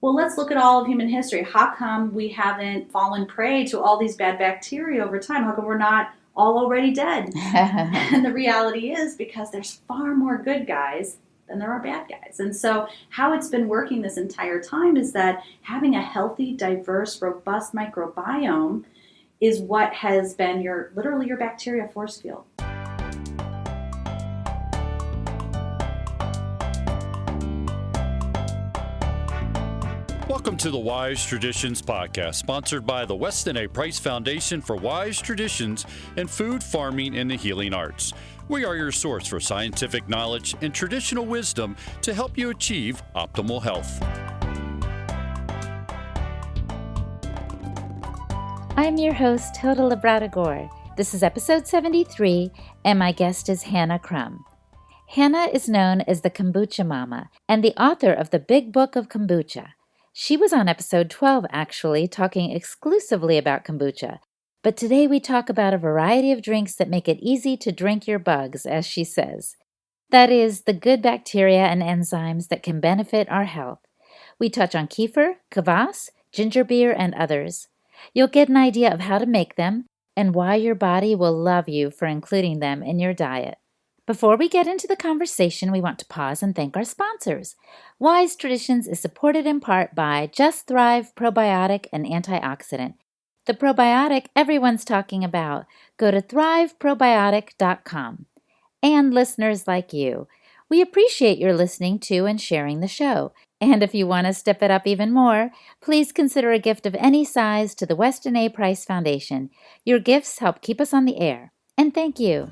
Well, let's look at all of human history. How come we haven't fallen prey to all these bad bacteria over time? How come we're not all already dead? And the reality is because there's far more good guys than there are bad guys. And so how it's been working this entire time is that having a healthy, diverse, robust microbiome is what has been literally your bacteria force field. Welcome to the Wise Traditions Podcast, sponsored by the Weston A. Price Foundation for Wise Traditions in Food, Farming, and the Healing Arts. We are your source for scientific knowledge and traditional wisdom to help you achieve optimal health. I'm your host, Hilda Labrador. This is episode 73, and my guest is Hannah Crum. Hannah is known as the Kombucha Mama and the author of the Big Book of Kombucha. She was on episode 12, actually, talking exclusively about kombucha. But today we talk about a variety of drinks that make it easy to drink your bugs, as she says. That is, the good bacteria and enzymes that can benefit our health. We touch on kefir, kvass, ginger beer, and others. You'll get an idea of how to make them and why your body will love you for including them in your diet. Before we get into the conversation, we want to pause and thank our sponsors. Wise Traditions is supported in part by Just Thrive Probiotic and Antioxidant, the probiotic everyone's talking about. Go to thriveprobiotic.com. And listeners like you. We appreciate your listening to and sharing the show. And if you want to step it up even more, please consider a gift of any size to the Weston A. Price Foundation. Your gifts help keep us on the air. And thank you.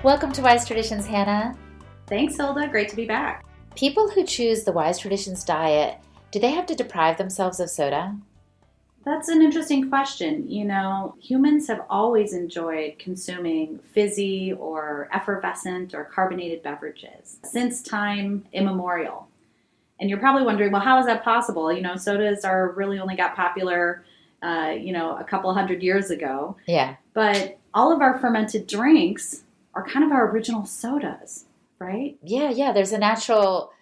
Welcome to Wise Traditions, Hannah. Thanks, Hilda. Great to be back. People who choose the Wise Traditions diet, do they have to deprive themselves of soda? That's an interesting question. You know, humans have always enjoyed consuming fizzy or effervescent or carbonated beverages since time immemorial. And you're probably wondering, well, how is that possible? You know, sodas are really only got popular, a couple hundred years ago. Yeah. But all of our fermented drinks are kind of our original sodas, right? Yeah. There's a natural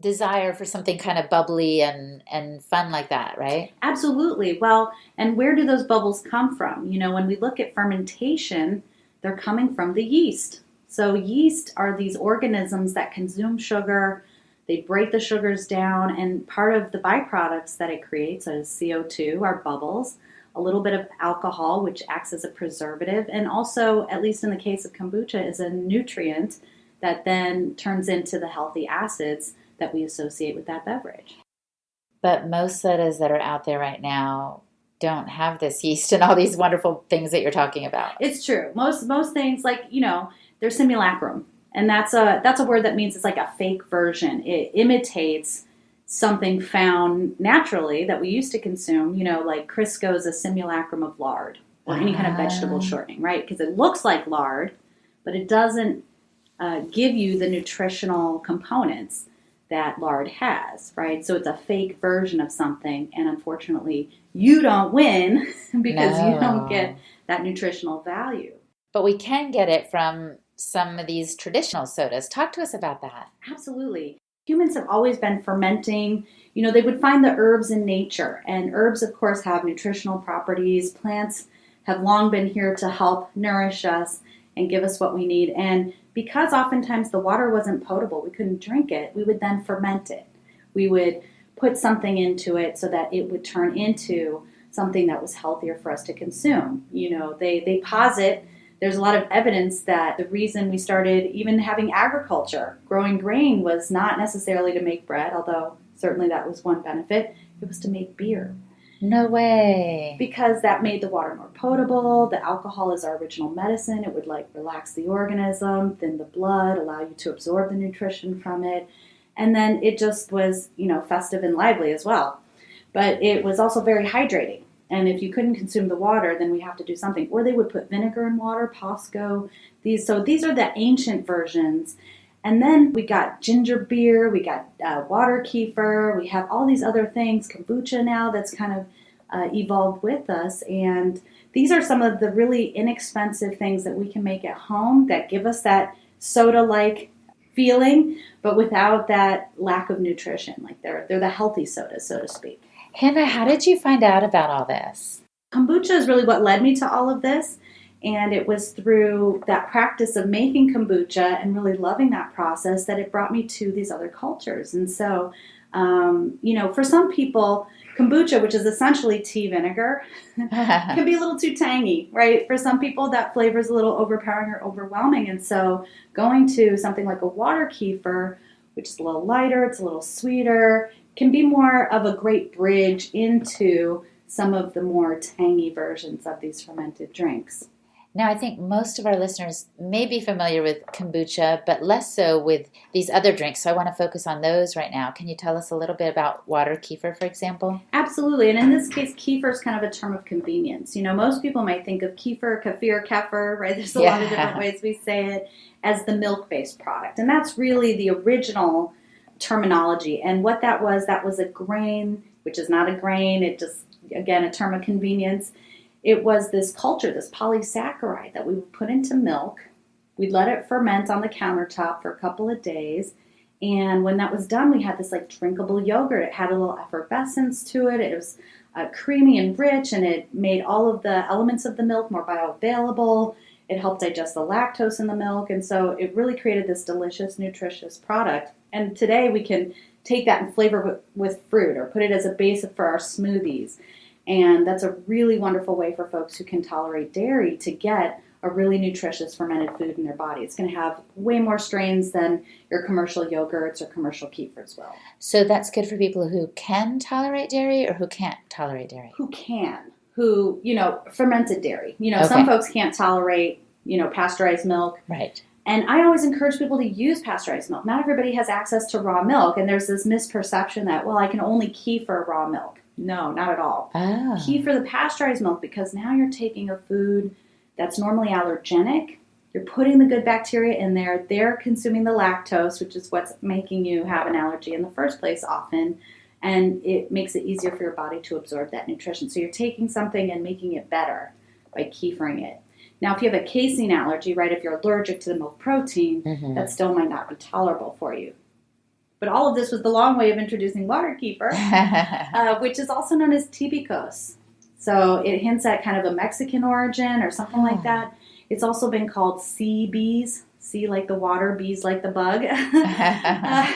desire for something kind of bubbly and fun like that, right? Absolutely. Well, and where do those bubbles come from? You know, when we look at fermentation, they're coming from the yeast. So yeast are these organisms that consume sugar. They break the sugars down, and part of the byproducts that it creates is CO2, our bubbles, a little bit of alcohol, which acts as a preservative, and also, at least in the case of kombucha, is a nutrient that then turns into the healthy acids that we associate with that beverage. But most sodas that are out there right now don't have this yeast and all these wonderful things that you're talking about. It's true. Most things, like, they're simulacrum. And that's a word that means it's like a fake version. It imitates something found naturally that we used to consume, like Crisco is a simulacrum of lard or any kind of vegetable shortening, right? Because it looks like lard, but it doesn't give you the nutritional components that lard has, right? So it's a fake version of something, and unfortunately, you don't win because you don't get that nutritional value. But we can get it from some of these traditional sodas. Talk to us about that. Absolutely. Humans have always been fermenting. They would find the herbs in nature, and herbs, of course, have nutritional properties. Plants have long been here to help nourish us and give us what we need. And because oftentimes the water wasn't potable, we couldn't drink it, we would then ferment it. We would put something into it so that it would turn into something that was healthier for us to consume. They posit, there's a lot of evidence that the reason we started even having agriculture, growing grain, was not necessarily to make bread, although certainly that was one benefit. It was to make beer. No way. Because that made the water more potable. The alcohol is our original medicine. It would relax the organism, thin the blood, allow you to absorb the nutrition from it. And then it just was, festive and lively as well. But it was also very hydrating. And if you couldn't consume the water, then we have to do something. Or they would put vinegar in water, Pasco. These are the ancient versions. And then we got ginger beer, we got water kefir, we have all these other things, kombucha now that's kind of evolved with us. And these are some of the really inexpensive things that we can make at home that give us that soda-like feeling, but without that lack of nutrition. Like they're the healthy sodas, so to speak. Hannah, how did you find out about all this? Kombucha is really what led me to all of this. And it was through that practice of making kombucha and really loving that process that it brought me to these other cultures. And so, for some people, kombucha, which is essentially tea vinegar, can be a little too tangy, right? For some people, that flavor is a little overpowering or overwhelming. And so going to something like a water kefir, which is a little lighter, it's a little sweeter, can be more of a great bridge into some of the more tangy versions of these fermented drinks. Now, I think most of our listeners may be familiar with kombucha, but less so with these other drinks. So I want to focus on those right now. Can you tell us a little bit about water kefir, for example? Absolutely. And in this case, kefir is kind of a term of convenience. Most people might think of kefir, right? There's a lot of different ways we say it, as the milk-based product. And that's really the original terminology. And what that was a grain, which is not a grain. It just, again, a term of convenience. It was this culture, this polysaccharide that we would put into milk. We'd let it ferment on the countertop for a couple of days. And when that was done, we had this like drinkable yogurt. It had a little effervescence to it. It was creamy and rich, and it made all of the elements of the milk more bioavailable. It helped digest the lactose in the milk. And so it really created this delicious, nutritious product. And today we can take that and flavor with fruit or put it as a base for our smoothies. And that's a really wonderful way for folks who can tolerate dairy to get a really nutritious fermented food in their body. It's going to have way more strains than your commercial yogurts or commercial kefirs will. So that's good for people who can tolerate dairy or who can't tolerate dairy? Who can. Fermented dairy. Okay. Some folks can't tolerate, pasteurized milk. Right. And I always encourage people to use pasteurized milk. Not everybody has access to raw milk. And there's this misperception that, I can only kefir raw milk. No, not at all. Oh. Kefir the pasteurized milk, because now you're taking a food that's normally allergenic. You're putting the good bacteria in there. They're consuming the lactose, which is what's making you have an allergy in the first place often. And it makes it easier for your body to absorb that nutrition. So you're taking something and making it better by kefiring it. Now, if you have a casein allergy, right, if you're allergic to the milk protein, that still might not be tolerable for you. But all of this was the long way of introducing water kefir, which is also known as tibicos. So it hints at kind of a Mexican origin or something like that. It's also been called sea bees, sea like the water, bees like the bug,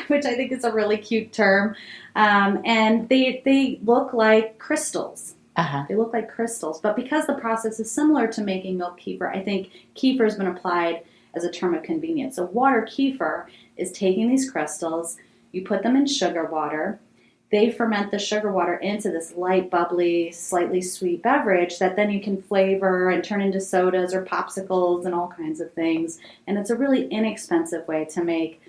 which I think is a really cute term. And they look like crystals. They look like crystals. But because the process is similar to making milk kefir, I think kefir has been applied as a term of convenience. So water kefir is taking these crystals, you put them in sugar water. They ferment the sugar water into this light, bubbly, slightly sweet beverage that then you can flavor and turn into sodas or popsicles and all kinds of things. And it's a really inexpensive way to make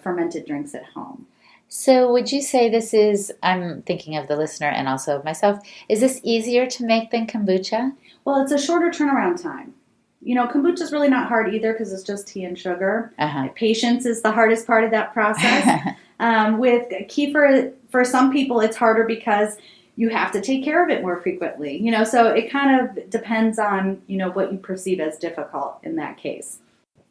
fermented drinks at home. So would you say this is, I'm thinking of the listener and also of myself, is this easier to make than kombucha? Well, it's a shorter turnaround time. Kombucha is really not hard either because it's just tea and sugar. Patience is the hardest part of that process. With kefir, for some people, it's harder because you have to take care of it more frequently. So it kind of depends on, what you perceive as difficult in that case.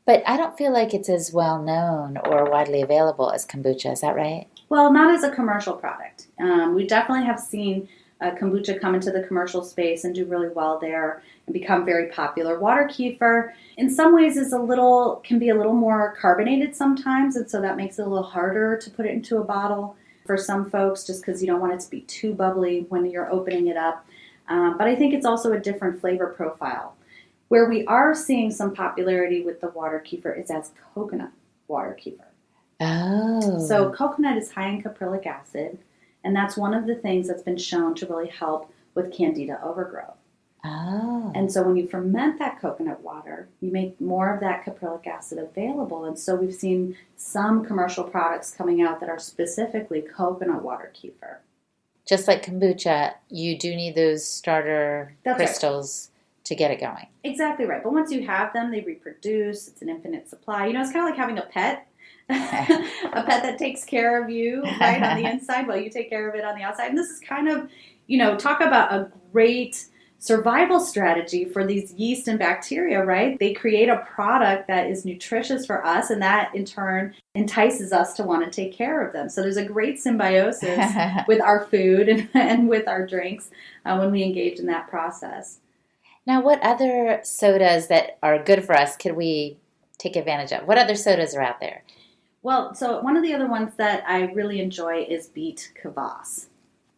But I don't feel like it's as well known or widely available as kombucha. Is that right? Well, not as a commercial product. We definitely have seen kombucha come into the commercial space and do really well there and become very popular. Water kefir, in some ways, can be a little more carbonated sometimes, and so that makes it a little harder to put it into a bottle for some folks, just because you don't want it to be too bubbly when you're opening it up. But I think it's also a different flavor profile. Where we are seeing some popularity with the water kefir is as coconut water kefir. Oh. So coconut is high in caprylic acid, and that's one of the things that's been shown to really help with candida overgrowth. Oh. And so when you ferment that coconut water, you make more of that caprylic acid available. And so we've seen some commercial products coming out that are specifically coconut water kefir. Just like kombucha, you do need those starter crystals to get it going. Exactly right. But once you have them, they reproduce. It's an infinite supply. It's kind of like having a pet. A pet that takes care of you, right, on the inside while you take care of it on the outside. And this is kind of, talk about a great survival strategy for these yeast and bacteria, right? They create a product that is nutritious for us, and that in turn entices us to want to take care of them. So there's a great symbiosis with our food and with our drinks when we engage in that process. Now, what other sodas that are good for us could we take advantage of? What other sodas are out there? Well, so one of the other ones that I really enjoy is beet kvass.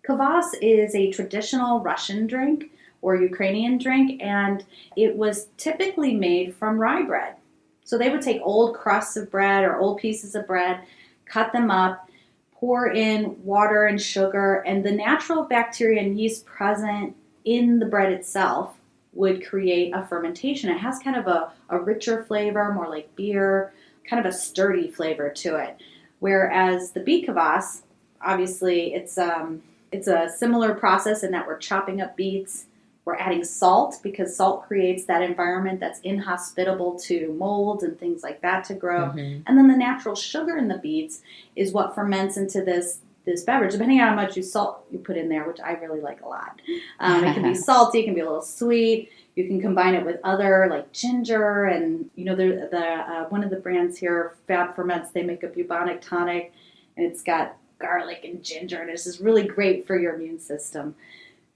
Kvass is a traditional Russian drink or Ukrainian drink, and it was typically made from rye bread. So they would take old crusts of bread or old pieces of bread, cut them up, pour in water and sugar, and the natural bacteria and yeast present in the bread itself would create a fermentation. It has kind of a richer flavor, more like beer, kind of a sturdy flavor to it. Whereas the beet kvass, obviously it's a similar process in that we're chopping up beets. We're adding salt because salt creates that environment that's inhospitable to mold and things like that to grow. Mm-hmm. And then the natural sugar in the beets is what ferments into this beverage, depending on how much salt you put in there, which I really like a lot. It can be salty, it can be a little sweet. You can combine it with other like ginger, and one of the brands here, Fab Ferments, they make a bubonic tonic, and it's got garlic and ginger, and it's just really great for your immune system.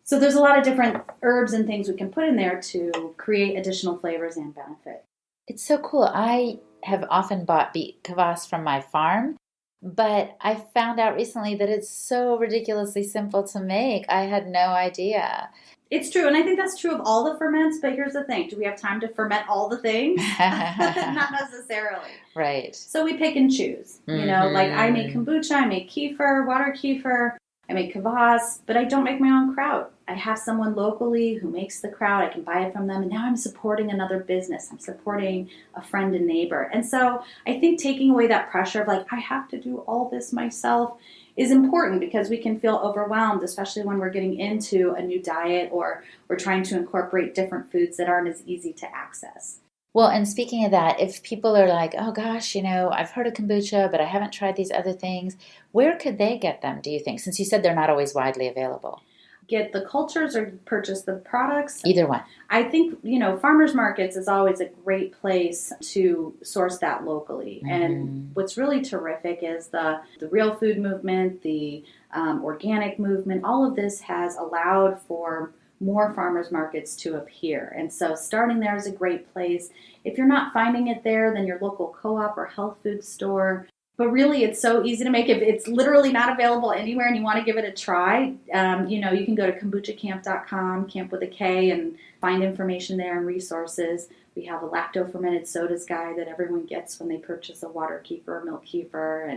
So there's a lot of different herbs and things we can put in there to create additional flavors and benefit. It's so cool. I have often bought beet kvass from my farm, but I found out recently that it's so ridiculously simple to make. I had no idea. It's true, and I think that's true of all the ferments, but here's the thing. Do we have time to ferment all the things? Not necessarily. Right. So we pick and choose. Mm-hmm. Like I make kombucha, I make kefir, water kefir, I make kvass, but I don't make my own kraut. I have someone locally who makes the kraut. I can buy it from them, and now I'm supporting another business. I'm supporting a friend and neighbor. And so I think taking away that pressure of like, I have to do all this myself is important, because we can feel overwhelmed, especially when we're getting into a new diet or we're trying to incorporate different foods that aren't as easy to access. Well, and speaking of that, if people are like, oh gosh, I've heard of kombucha, but I haven't tried these other things, where could they get them, do you think? Since you said they're not always widely available. Get the cultures or purchase the products? Either one. I think, farmers markets is always a great place to source that locally. Mm-hmm. And what's really terrific is the real food movement, the organic movement. All of this has allowed for more farmers markets to appear. And so starting there is a great place. If you're not finding it there, then your local co-op or health food store. But really, it's so easy to make. If it's literally not available anywhere and you want to give it a try, you can go to kombuchacamp.com, camp with a K, and find information there and resources. We have a lacto-fermented sodas guide that everyone gets when they purchase a water kefir or milk kefir.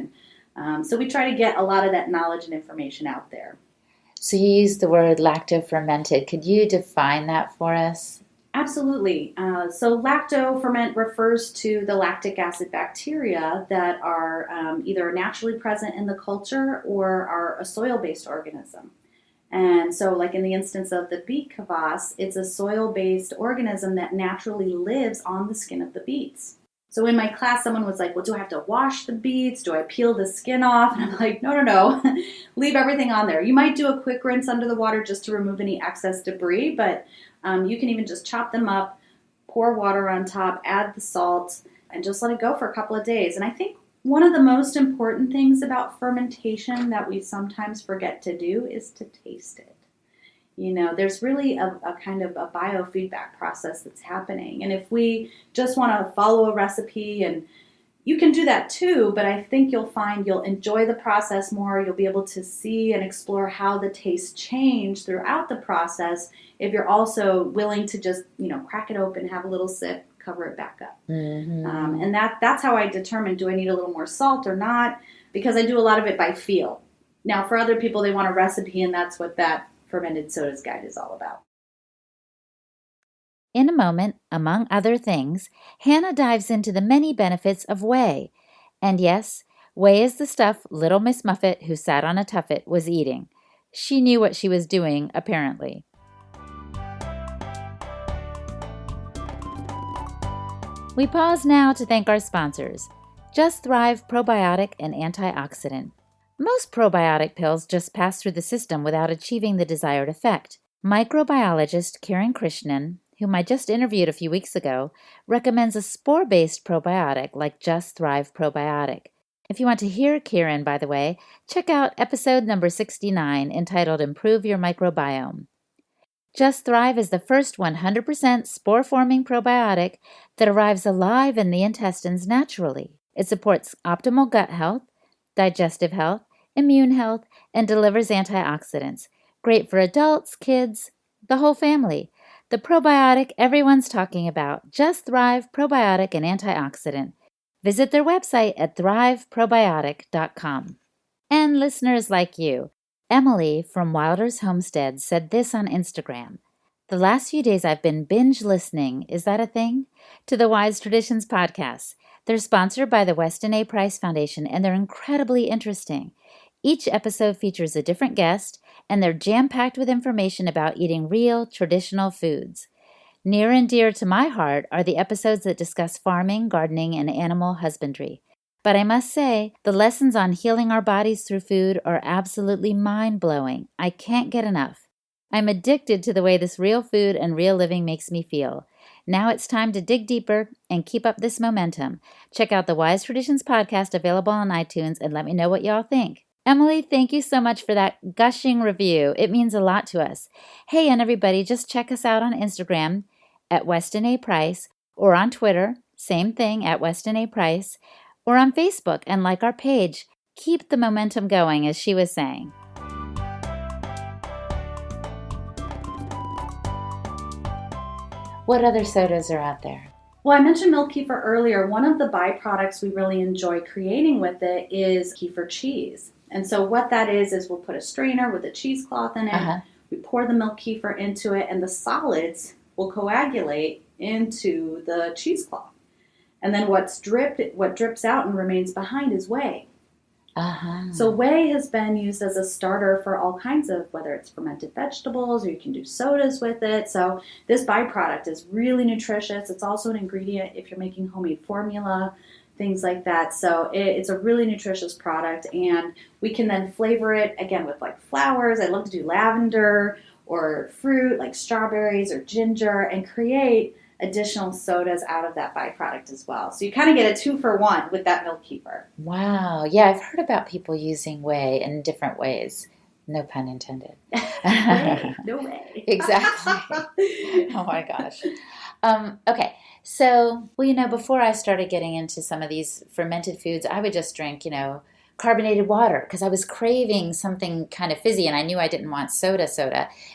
And so we try to get a lot of that knowledge and information out there. So you used the word lacto-fermented. Could you define that for us? Absolutely. So lacto-ferment refers to the lactic acid bacteria that are either naturally present in the culture or are a soil-based organism. And so like in the instance of the beet kvass, it's a soil-based organism that naturally lives on the skin of the beets. So in my class, someone was like, well, do I have to wash the beets? Do I peel the skin off? And I'm like, no. Leave everything on there. You might do a quick rinse under the water just to remove any excess debris, but you can even just chop them up, pour water on top, add the salt, and just let it go for a couple of days. And I think one of the most important things about fermentation that we sometimes forget to do is to taste it. There's really a kind of a biofeedback process that's happening. And if we just want to follow a recipe, and you can do that too, but I think you'll find you'll enjoy the process more. You'll be able to see and explore how the tastes change throughout the process if you're also willing to just, crack it open, have a little sip, cover it back up. Mm-hmm. And that's how I determine, do I need a little more salt or not? Because I do a lot of it by feel. Now, for other people, they want a recipe, and that's what that fermented sodas guide is all about. In a moment, among other things, Hannah dives into the many benefits of whey. And yes, whey is the stuff little Miss Muffet, who sat on a tuffet, was eating. She knew what she was doing, apparently. We pause now to thank our sponsors. Just Thrive Probiotic and Antioxidant. Most probiotic pills just pass through the system without achieving the desired effect. Microbiologist Kiran Krishnan, whom I just interviewed a few weeks ago, recommends a spore-based probiotic like Just Thrive Probiotic. If you want to hear Kiran, by the way, check out episode number 69 entitled Improve Your Microbiome. Just Thrive is the first 100% spore-forming probiotic that arrives alive in the intestines naturally. It supports optimal gut health, digestive health, immune health, and delivers antioxidants. Great for adults, kids, the whole family. The probiotic everyone's talking about, Just Thrive Probiotic and Antioxidant. Visit their website at thriveprobiotic.com. And listeners like you, Emily from Wilder's Homestead said this on Instagram. The last few days I've been binge listening, is that a thing? To the Wise Traditions podcast. They're sponsored by the Weston A. Price Foundation, and they're incredibly interesting. Each episode features a different guest, and they're jam-packed with information about eating real, traditional foods. Near and dear to my heart are the episodes that discuss farming, gardening, and animal husbandry. But I must say, the lessons on healing our bodies through food are absolutely mind-blowing. I can't get enough. I'm addicted to the way this real food and real living makes me feel. Now it's time to dig deeper and keep up this momentum. Check out the Wise Traditions podcast available on iTunes and let me know what y'all think. Emily, thank you so much for that gushing review. It means a lot to us. Hey, and everybody, just check us out on Instagram at Weston A. Price, or on Twitter, same thing, at Weston A. Price, or on Facebook and like our page. Keep the momentum going, as she was saying. What other sodas are out there? Well, I mentioned milk kefir earlier. One of the byproducts we really enjoy creating with it is kefir cheese. And so what that is we'll put a strainer with a cheesecloth in it. We pour the milk kefir into it, and the solids will coagulate into the cheesecloth. And then what drips out and remains behind is whey. So whey has been used as a starter for all kinds of, whether it's fermented vegetables or you can do sodas with it. So this byproduct is really nutritious. It's also an ingredient if you're making homemade formula, things like that. So it's a really nutritious product, and we can then flavor it again with like flowers. I love to do lavender or fruit like strawberries or ginger and create additional sodas out of that byproduct as well. So you kind of get a 2-for-1 with that milk kefir. Wow. Yeah, I've heard about people using whey in different ways. No pun intended. No way. Exactly. Oh my gosh. Okay. So, before I started getting into some of these fermented foods, I would just drink, carbonated water because I was craving something kind of fizzy, and I knew I didn't want soda.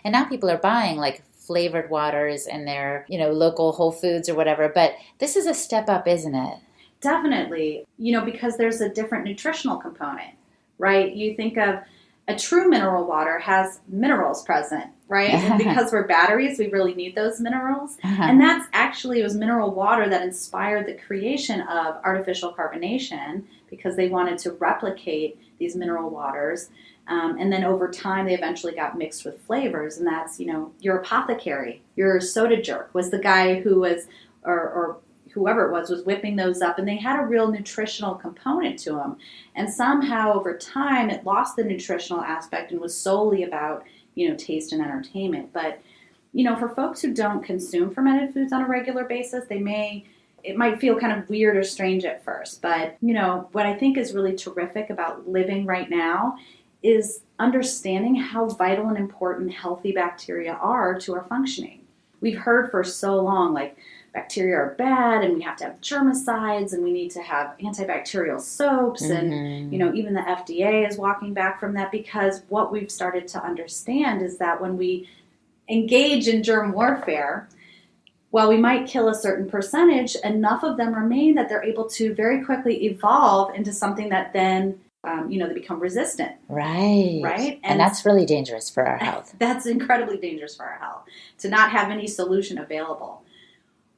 And now people are buying like flavored waters in their, local Whole Foods or whatever. But this is a step up, isn't it? Definitely. Because there's a different nutritional component, right? You think of a true mineral water has minerals present, right? And because we're batteries, we really need those minerals. And that's actually, it was mineral water that inspired the creation of artificial carbonation because they wanted to replicate these mineral waters. And then over time, they eventually got mixed with flavors. And that's, your apothecary, your soda jerk was the guy who was, or whoever it was whipping those up. And they had a real nutritional component to them. And somehow over time, it lost the nutritional aspect and was solely about, taste and entertainment. But, for folks who don't consume fermented foods on a regular basis, it might feel kind of weird or strange at first. But, what I think is really terrific about living right now is understanding how vital and important healthy bacteria are to our functioning. We've heard for so long, like, bacteria are bad and we have to have germicides and we need to have antibacterial soaps. And, even the FDA is walking back from that because what we've started to understand is that when we engage in germ warfare, while we might kill a certain percentage, enough of them remain that they're able to very quickly evolve into something that then they become resistant. Right. Right? And that's really dangerous for our health. That's incredibly dangerous for our health, to not have any solution available.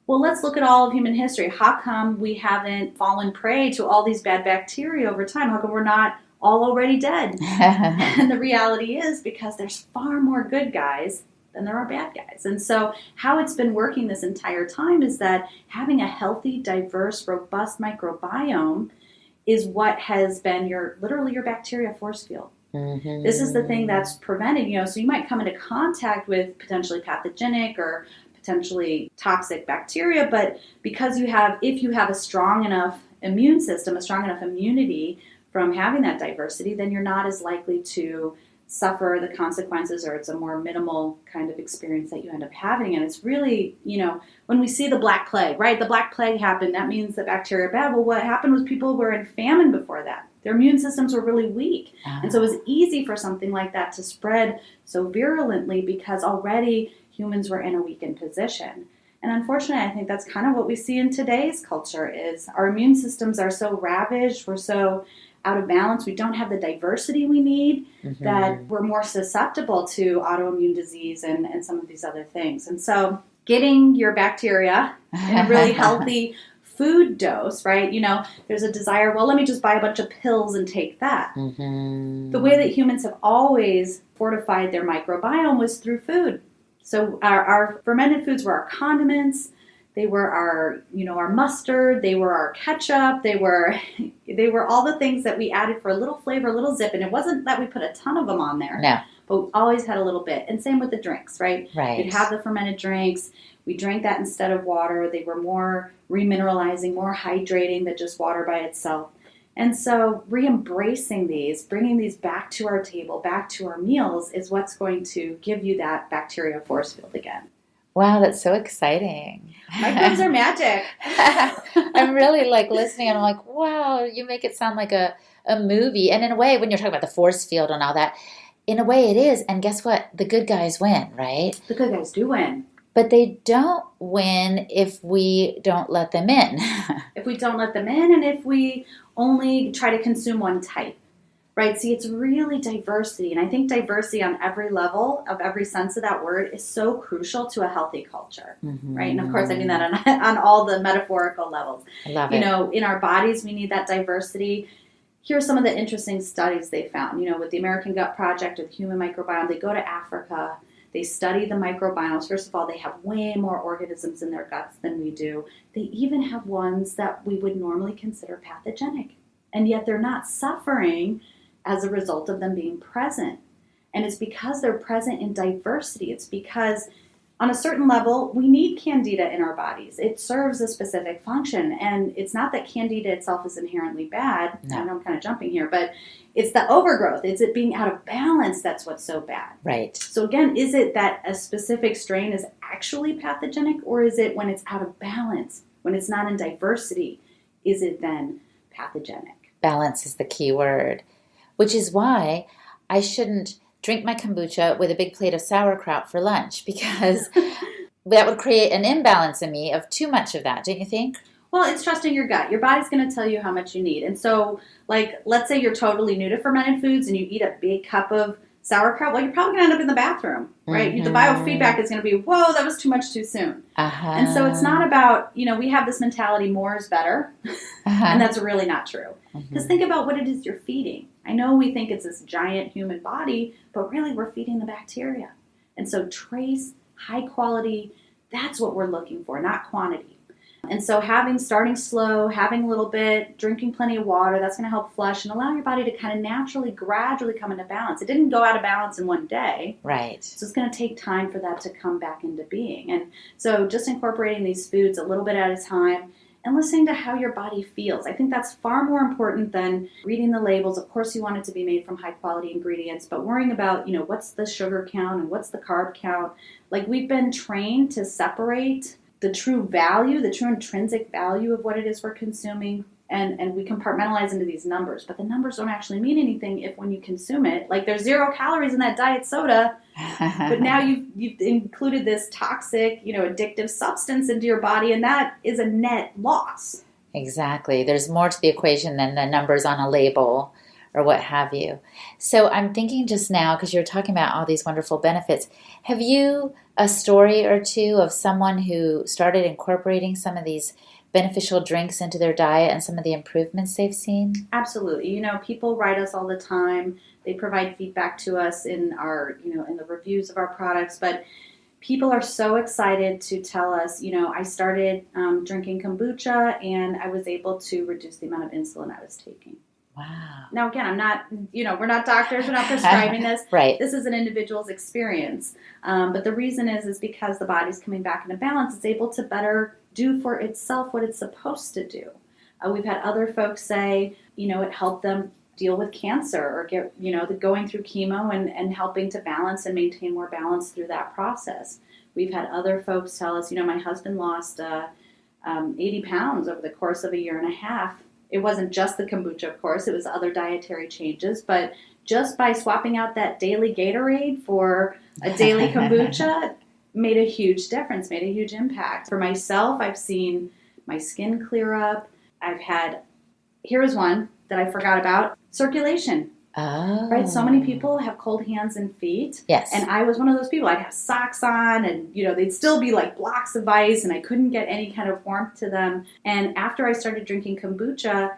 Well, let's look at all of human history. How come we haven't fallen prey to all these bad bacteria over time? How come we're not all already dead? And the reality is because there's far more good guys than there are bad guys. And so how it's been working this entire time is that having a healthy, diverse, robust microbiome is what has been literally your bacteria force field. This is the thing that's prevented, so you might come into contact with potentially pathogenic or potentially toxic bacteria, but because if you have a strong enough immune system, a strong enough immunity from having that diversity, then you're not as likely to suffer the consequences, or it's a more minimal kind of experience that you end up having. And it's really, when we see the Black Plague, right? The Black Plague happened. That means that bacteria are bad. Well, what happened was people were in famine before that. Their immune systems were really weak. And so it was easy for something like that to spread so virulently because already humans were in a weakened position. And unfortunately, I think that's kind of what we see in today's culture is our immune systems are so ravaged. We're so out of balance. We don't have the diversity we need, that we're more susceptible to autoimmune disease and some of these other things. And so getting your bacteria in a really healthy food dose, right? There's a desire, well, let me just buy a bunch of pills and take that. The way that humans have always fortified their microbiome was through food. So our fermented foods were our condiments. They were our mustard. They were our ketchup. They were all the things that we added for a little flavor, a little zip. And it wasn't that we put a ton of them on there. No. But we always had a little bit. And same with the drinks, right? Right. We'd have the fermented drinks. We drank that instead of water. They were more re-mineralizing, more hydrating than just water by itself. And so re-embracing these, bringing these back to our table, back to our meals, is what's going to give you that bacteria force field again. Wow, that's so exciting. Microbes are magic. I'm really listening and I'm like, wow, you make it sound like a movie. And in a way, when you're talking about the force field and all that, in a way it is. And guess what? The good guys win, right? The good guys do win. But they don't win if we don't let them in. If we don't let them in, and if we only try to consume one type, right? See, it's really diversity. And I think diversity on every level of every sense of that word is so crucial to a healthy culture, right? And of course, I mean that on all the metaphorical levels. I love it. In our bodies, we need that diversity. Here are some of the interesting studies they found. With the American Gut Project or the Human Microbiome, they go to Africa. They study the microbiomes. First of all, they have way more organisms in their guts than we do. They even have ones that we would normally consider pathogenic. And yet they're not suffering as a result of them being present. And it's because they're present in diversity. It's because on a certain level, we need candida in our bodies. It serves a specific function. And it's not that candida itself is inherently bad. No. I know I'm kind of jumping here, but it's the overgrowth. It's it being out of balance that's what's so bad. Right. So again, is it that a specific strain is actually pathogenic, or is it when it's out of balance, when it's not in diversity, is it then pathogenic? Balance is the key word, which is why I shouldn't drink my kombucha with a big plate of sauerkraut for lunch, because that would create an imbalance in me of too much of that, don't you think? Well, it's trusting your gut. Your body's going to tell you how much you need. And so, let's say you're totally new to fermented foods and you eat a big cup of sauerkraut. Well, you're probably going to end up in the bathroom, right? The biofeedback is going to be, whoa, that was too much too soon. And so it's not about, we have this mentality, more is better. And that's really not true. Because think about what it is you're feeding. I know we think it's this giant human body, but really we're feeding the bacteria. And so trace, high quality, that's what we're looking for, not quantity. And so starting slow, having a little bit, drinking plenty of water, that's going to help flush and allow your body to kind of naturally, gradually come into balance. It didn't go out of balance in one day. Right. So it's going to take time for that to come back into being. And so just incorporating these foods a little bit at a time and listening to how your body feels. I think that's far more important than reading the labels. Of course, you want it to be made from high quality ingredients, but worrying about, what's the sugar count and what's the carb count. We've been trained to separate the true value, the true intrinsic value of what it is we're consuming, and we compartmentalize into these numbers. But the numbers don't actually mean anything if when you consume it, there's 0 calories in that diet soda, but now you've included this toxic, addictive substance into your body, and that is a net loss. Exactly. There's more to the equation than the numbers on a label or what have you. So I'm thinking just now, because you're talking about all these wonderful benefits, have you a story or two of someone who started incorporating some of these beneficial drinks into their diet and some of the improvements they've seen? Absolutely. People write us all the time. They provide feedback to us in our, in the reviews of our products, but people are so excited to tell us, I started drinking kombucha and I was able to reduce the amount of insulin I was taking. Wow. Now, again, I'm not, we're not doctors, we're not prescribing this. Right. This is an individual's experience. But the reason is because the body's coming back into balance, it's able to better do for itself what it's supposed to do. We've had other folks say, it helped them deal with cancer or get, going through chemo and helping to balance and maintain more balance through that process. We've had other folks tell us, my husband lost 80 pounds over the course of a year and a half. It wasn't just the kombucha, of course. It was other dietary changes. But just by swapping out that daily Gatorade for a daily kombucha made a huge difference, made a huge impact. For myself, I've seen my skin clear up. Here's one that I forgot about, circulation. Oh. Right? So many people have cold hands and feet. Yes. And I was one of those people. I'd have socks on and, they'd still be like blocks of ice and I couldn't get any kind of warmth to them. And after I started drinking kombucha,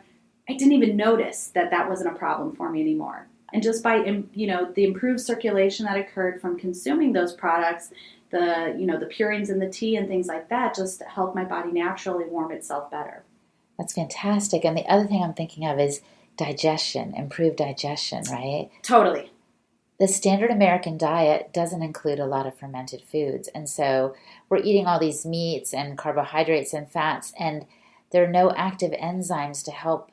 I didn't even notice that wasn't a problem for me anymore. And just by, the improved circulation that occurred from consuming those products, the purines in the tea and things like that just helped my body naturally warm itself better. That's fantastic. And the other thing I'm thinking of is digestion, improved digestion, right? Totally. The standard American diet doesn't include a lot of fermented foods. And so we're eating all these meats and carbohydrates and fats, and there are no active enzymes to help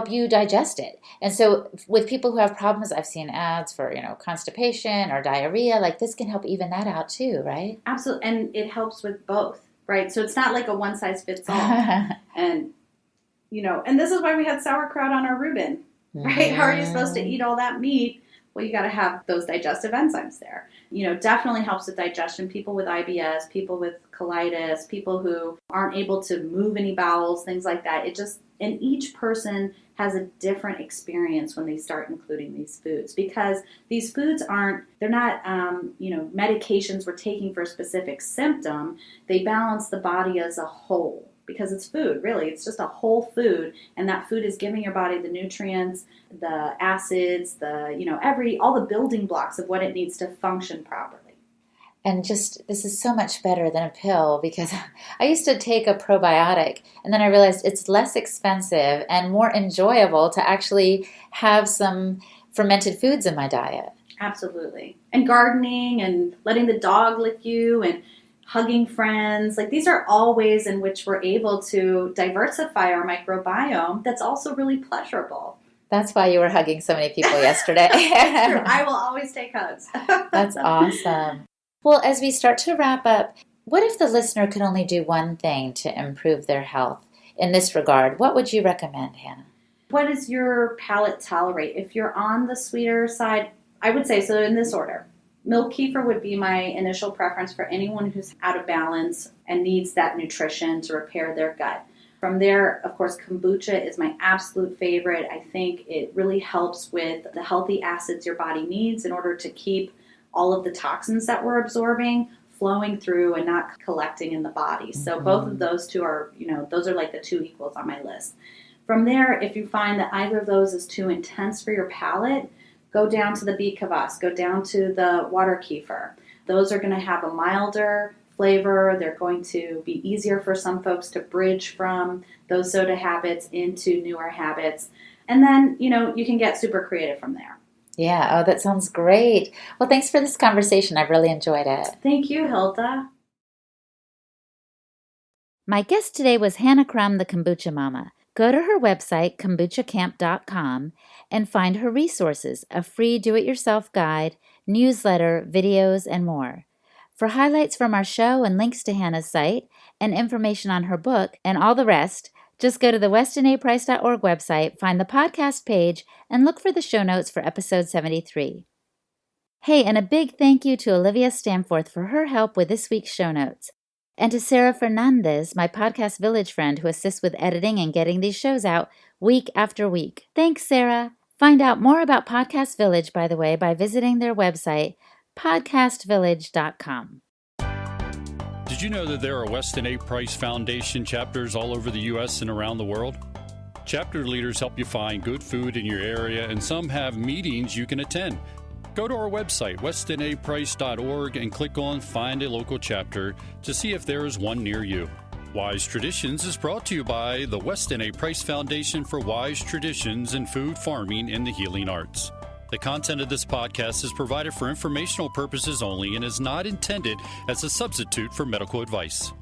you digest it. And so with people who have problems, I've seen ads for, constipation or diarrhea, like this can help even that out too, right? Absolutely. And it helps with both, right? So it's not like a one size fits all. And and this is why we had sauerkraut on our Reuben, right? How are you supposed to eat all that meat? Well, you got to have those digestive enzymes there. Definitely helps with digestion. People with IBS, people with colitis, people who aren't able to move any bowels, things like that. And each person has a different experience when they start including these foods, because these foods they're not, medications we're taking for a specific symptom. They balance the body as a whole. Because it's food, really. It's just a whole food, and that food is giving your body the nutrients, the acids, all the building blocks of what it needs to function properly. And this is so much better than a pill, because I used to take a probiotic, and then I realized it's less expensive and more enjoyable to actually have some fermented foods in my diet. Absolutely. And gardening and letting the dog lick you and hugging friends. Like, these are all ways in which we're able to diversify our microbiome that's also really pleasurable. That's why you were hugging so many people yesterday. That's true. I will always take hugs. That's awesome. Well, as we start to wrap up, what if the listener could only do one thing to improve their health in this regard? What would you recommend, Hannah? What does your palate tolerate? If you're on the sweeter side, I would say, so in this order, milk kefir would be my initial preference for anyone who's out of balance and needs that nutrition to repair their gut. From there, of course, kombucha is my absolute favorite. I think it really helps with the healthy acids your body needs in order to keep all of the toxins that we're absorbing flowing through and not collecting in the body. So both of those two are, those are like the two equals on my list. From there, if you find that either of those is too intense for your palate, go down to the beet kvass, go down to the water kefir. Those are going to have a milder flavor. They're going to be easier for some folks to bridge from those soda habits into newer habits. And then, you can get super creative from there. Yeah. Oh, that sounds great. Well, thanks for this conversation. I've really enjoyed it. Thank you, Hilda. My guest today was Hannah Crum, the Kombucha Mama. Go to her website, kombuchacamp.com, and find her resources, a free do-it-yourself guide, newsletter, videos, and more. For highlights from our show and links to Hannah's site and information on her book and all the rest, just go to the westinaprice.org website, find the podcast page, and look for the show notes for episode 73. Hey, and a big thank you to Olivia Stamforth for her help with this week's show notes. And to Sarah Fernandez, my Podcast Village friend who assists with editing and getting these shows out week after week. Thanks, Sarah. Find out more about Podcast Village, by the way, by visiting their website, podcastvillage.com. Did you know that there are Weston A. Price Foundation chapters all over the U.S. and around the world? Chapter leaders help you find good food in your area, and some have meetings you can attend. Go to our website, westonaprice.org, and click on Find a Local Chapter to see if there is one near you. Wise Traditions is brought to you by the Weston A. Price Foundation for Wise Traditions in Food, Farming, and the Healing Arts. The content of this podcast is provided for informational purposes only and is not intended as a substitute for medical advice.